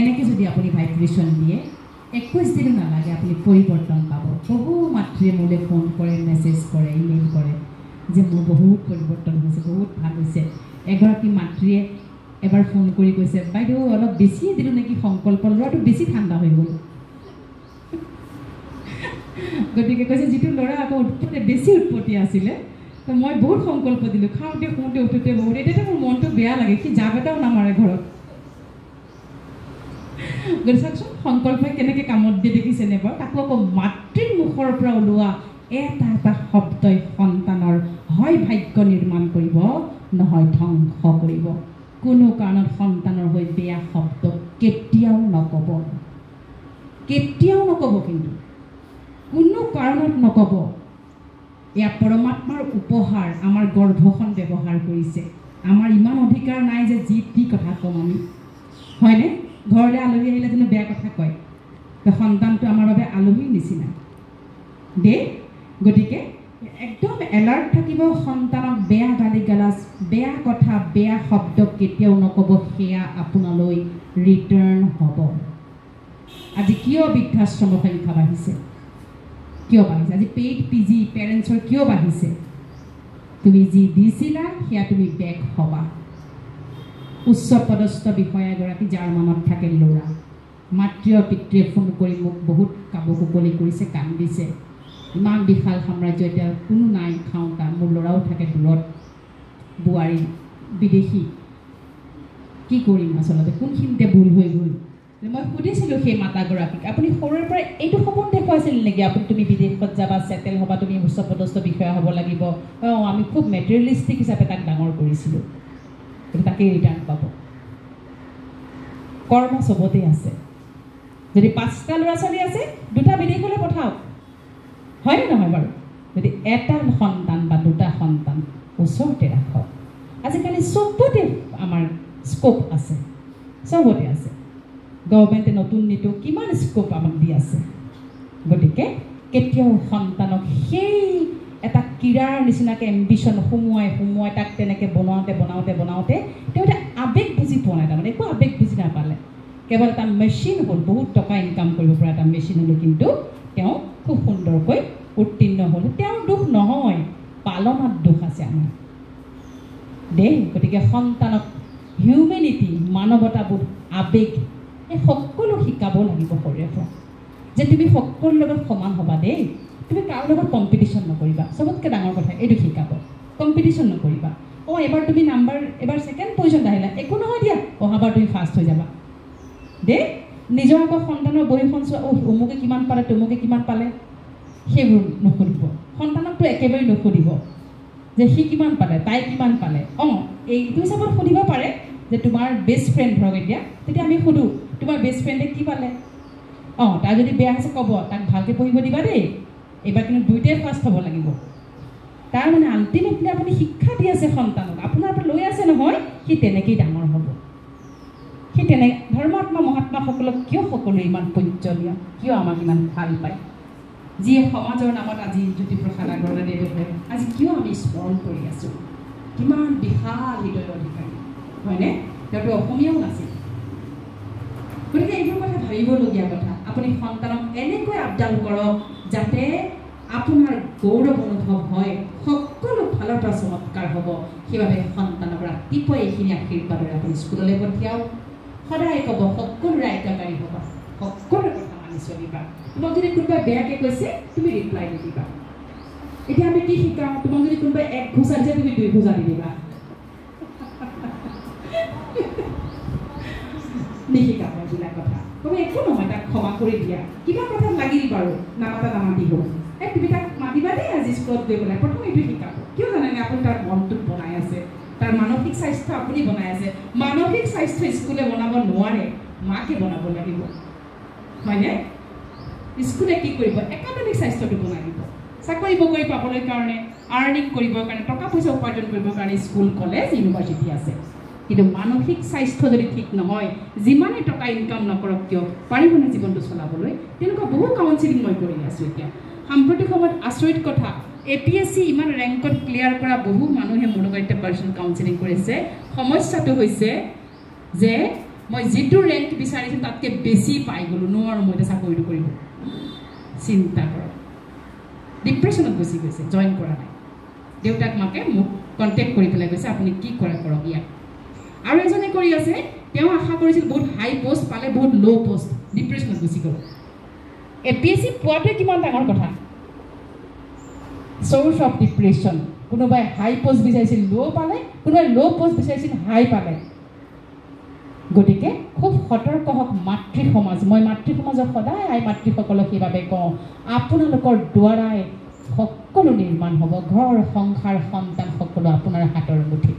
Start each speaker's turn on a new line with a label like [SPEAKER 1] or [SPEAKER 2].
[SPEAKER 1] এনেকৈ যদি আপুনি ভাইব্ৰেশ্যন দিয়ে 21 দিনো নালাগে আপুনি পৰিৱৰ্তন পাব। বহু মাতৃয়ে মোলৈ ফোন কৰে, মেছেজ কৰে, ইমেইল কৰে যে মোৰ বহুত পৰিৱৰ্তন হৈছে, বহুত ভাল হৈছে। এগৰাকী মাতৃয়ে এবাৰ ফোন কৰি কৈছে, বাইদেউ অলপ বেছিয়ে দিলোঁ নেকি সংকল্প, ল'ৰাটো বেছি ঠাণ্ডা হৈ গ'ল। গতিকে কৈছে যিটো ল'ৰা আকৌ বেছি উৎপত্তি আছিলে, তো মই বহুত সংকল্প দিলোঁ, খাওঁতে শুওঁতে উঠোঁতে বহুত, এতিয়া মোৰ মনটো বেয়া লাগে, সি জাপ এটাও নামাৰে ঘৰত। গতিকে চাওকচোন সংকল্পই কেনেকৈ কামত দিয়ে দেখিছেনে বাৰু। তাকো আকৌ মাতৃৰ মুখৰ পৰা ওলোৱা এটা এটা শব্দই সন্তানৰ হয় ভাগ্য নিৰ্মাণ কৰিব, নহয় ধ্বংস কৰিব। কোনো কাৰণত সন্তানৰ হৈ বেয়া শব্দ কেতিয়াও নক'ব, কেতিয়াও নক'ব, কিন্তু কোনো কাৰণত নক'ব। এয়া পৰমাত্মাৰ উপহাৰ, আমাৰ গৰ্ভখন ব্যৱহাৰ কৰিছে। আমাৰ ইমান অধিকাৰ নাই যে যি টি কথা ক'ম আমি, হয়নে? ঘৰলৈ আলহী আহিলে যেনে বেয়া কথা কয়, সন্তানটো আমাৰ বাবে আলহীৰ নিচিনা দেই। গতিকে একদম এলাৰ্ট থাকিব, সন্তানক বেয়া গালি গালাজ, বেয়া কথা, বেয়া শব্দ কেতিয়াও নক'ব, সেয়া আপোনালৈ ৰিটাৰ্ণ হ'ব। আজি কিয় বৃদ্ধাশ্ৰমৰ সংখ্যা বাঢ়িছে? কিয় বাঢ়িছে? আজি পেইড PG পেৰেণ্টছৰ কিয় বাঢ়িছে? তুমি যি দিছিলা সেয়া তুমি বেক হ'বা। উচ্চ পদস্থ বিষয়া এগৰাকী জাৰ্মানত থাকে ল'ৰা, মাতৃ পিতৃয়ে ফোন কৰি মোক বহুত কাবুকুকলি কৰিছে, কান্দিছে। ইমান বিশাল সাম্ৰাজ্য, এতিয়া কোনো নাই খাওঁতা, মোৰ ল'ৰাও থাকে দূৰত, বোৱাৰী বিদেশী, কি কৰিম আচলতে, কোনখিনিতে ভুল হৈ গ'ল। মই সুধিছিলোঁ সেই মাতাগৰাকীক, আপুনি সৰুৰে পৰা এইটো সপোন দেখুৱাইছিল নেকি? তুমি বিদেশত যাবা, ছেটেল হ'বা, তুমি উচ্চ পদস্থ বিষয়া হ'ব লাগিব। আমি খুব মেটেৰিয়েলিষ্টিক হিচাপে তাক ডাঙৰ কৰিছিলোঁ। তাকে ৰিটাৰ্ণ পাব। কৰ্ম চবতে আছে। যদি 5টা ল'ৰা ছোৱালী আছে, 2টা বিদেশলৈ পঠাওক, হয়নে নহয় বাৰু? যদি এটা সন্তান বা 2টা সন্তান ওচৰতে ৰাখক। আজিকালি চবতে আমাৰ স্কোপ আছে, চবতে আছে। গভৰ্ণমেণ্টে নতুন নীতি কিমান স্কোপ আমাক দি আছে। গতিকে কেতিয়াও সন্তানক সেই এটা ক্ৰীড়াৰ নিচিনাকৈ এম্বিশ্যন সোমোৱাই তাক তেনেকৈ বনাওঁতে তেওঁ এটা আৱেগ বুজি পোৱা নাই, তাৰমানে একো আৱেগ বুজি নাপালে। কেৱল এটা মেচিন হ'ল, বহুত টকা ইনকাম কৰিব পৰা এটা মেচিন হ'লে, কিন্তু তেওঁ খুব সুন্দৰকৈ উত্তীৰ্ণ হ'ল। তেওঁৰ দুখ নহয়, পালনত দুখ আছে আমাৰ দেই। গতিকে সন্তানক হিউমেনিটি, মানৱতাবোধ, আৱেগ, এই সকলো শিকাব লাগিব সৰুৰে পৰা, যে তুমি সকলোৰ লগত সমান হ'বা দেই। তুমি কাৰো লগত কম্পিটিশ্যন নকৰিবা, চবতকৈ ডাঙৰ কথা এইটো শিকাব। কম্পিটিশ্যন নকৰিবা। এবাৰ তুমি এবাৰ 2nd পজিশ্যন আহিলা, একো নহয় দিয়া, অহাবাৰ তুমি ফাৰ্ষ্ট হৈ যাবা দেই। নিজৰ আকৌ সন্তানৰ বহীখন চোৱা, অমুকে কিমান পালে, তমুকে কিমান পালে, সেইবোৰ নুসুধিব। সন্তানকতো একেবাৰে নুসুধিব যে সি কিমান পালে, তাই কিমান পালে। এইটো হিচাপত সুধিব পাৰে যে তোমাৰ বেষ্ট ফ্ৰেণ্ড ধৰক, এতিয়া তেতিয়া আমি সুধোঁ তোমাৰ বেষ্ট ফ্ৰেণ্ডে কি পালে। তাই যদি বেয়া হৈছে ক'ব, তাক ভালকৈ পঢ়িব দিবা দেই, এইবাৰ কিন্তু 2টাই ফাৰ্ষ্ট হ'ব লাগিব। তাৰ মানে আল্টিমেটলি আপুনি শিক্ষা দি আছে সন্তানক, আপোনাৰ পৰা লৈ আছে নহয়, সি তেনেকেই ডাঙৰ হ'ব। সি ধৰ্মাত্মা মহাত্মাসকলক কিয় সকলোৱে ইমান পূজ্যনীয়, কিয় আমাক ইমান ভাল পায়? যিয়ে সমাজৰ নামত আজি জ্যোতিপ্ৰসাদ আগৰৱালাদেৱে আজি কিয় আমি স্মৰণ কৰি আছোঁ? কিমান বিশাল হৃদয়ৰ অধিকাৰী, হয়নে? তেওঁতো অসমীয়াও নাছিল। গতিকে এইবোৰ কথা ভাবিবলগীয়া কথা। আপুনি সন্তানক এনেকৈ আপডাল কৰক যাতে আপোনাৰ গৌৰৱ অনুভৱ হয়, সকলো ফালৰ পৰা চমৎকাৰ হ'ব। সেইবাবে সন্তানক ৰাতিপুৱাই এইখিনি আশীৰ্বাদৰে আপুনি স্কুললৈ পঠিয়াওক। সদায় ক'ব সকলোৰে আজ্ঞাকাৰী হ'বা, সকলোৰে কথা মানি চলিবা। তোমাক যদি কোনোবাই বেয়াকৈ কৈছে, তুমি ৰিপ্লাই দি দিবা। এতিয়া আমি কি শিকাওঁ? তোমাক যদি কোনোবাই 1 ঘোচা দিছে, তুমি 2 ঘোচা দি দিবা। নিশিকাব এইবিলাক কথা। তুমি একো নহয়, তাক ক্ষমা কৰি দিয়া। কিবা কথাত লাগিল বাৰু, নামাতি হ'ল, তুমি তাক মাতিবা দেই আজি স্কুলত গৈ পেলাই। প্ৰথম এইটো শিকাব। কিয় জানেনে? আপুনি তাৰ মনটোত বনাই আছে, তাৰ মানসিক স্বাস্থ্য আপুনি বনাই আছে। মানসিক স্বাস্থ্য স্কুলে বনাব নোৱাৰে, মাকে বনাব লাগিব, হয়নে? স্কুলে কি কৰিব? একাডেমিক স্বাস্থ্যটো বনাই দিব। চাকৰি বাকৰি পাবলৈ কাৰণে, আৰ্নিং কৰিবৰ কাৰণে, টকা পইচা উপাৰ্জন কৰিবৰ কাৰণে স্কুল, কলেজ, ইউনিভাৰ্চিটি আছে। কিন্তু মানসিক স্বাস্থ্য যদি ঠিক নহয়, যিমানেই টকা ইনকাম নকৰক কিয়, পাৰিবনে জীৱনটো চলাবলৈ? তেনেকুৱা বহু কাউন্সিলিং মই কৰি আছোঁ এতিয়া। সাম্প্ৰতিক সময়ত আচৰিত কথা, APSC ইমান ৰেংকত ক্লিয়াৰ কৰা বহু মানুহে মোৰ লগত এতিয়া পাৰ্চনেল কাউন্সিলিং কৰিছে। সমস্যাটো হৈছে যে মই যিটো ৰেংক বিচাৰিছোঁ তাতকৈ বেছি পাই গ'লোঁ, নোৱাৰোঁ মই এতিয়া চাকৰিটো কৰিব। চিন্তা কৰক, ডিপ্ৰেশ্যনত গুচি গৈছে, জইন কৰা নাই। দেউতাক মাকে মোক কণ্টেক্ট কৰি পেলাই কৈছে আপুনি কি কৰে কৰক ইয়াক। আৰু এজনে কৰি আছে, তেওঁ আশা কৰিছিল বহুত হাই পষ্ট পালে, বহুত ল' পষ্ট, ডিপ্ৰেশ্যনত গুচি গ'ল। APSC পোৱাটোৱে কিমান ডাঙৰ কথা। চ'ৰ্চ অফ ডিপ্ৰেশ্যন, কোনোবাই হাই পষ্ট বিচাৰিছিল ল' পালে, কোনোবাই ল' পষ্ট বিচাৰিছিল হাই পালে। গতিকে খুব সতৰ্ক হওক মাতৃ সমাজ। মই মাতৃ সমাজক সদায় আই মাতৃসকলক সেইবাবে কওঁ, আপোনালোকৰ দ্বাৰাই সকলো নিৰ্মাণ হ'ব, ঘৰ সংসাৰ সন্তান সকলো আপোনাৰ হাতৰ মুঠিত।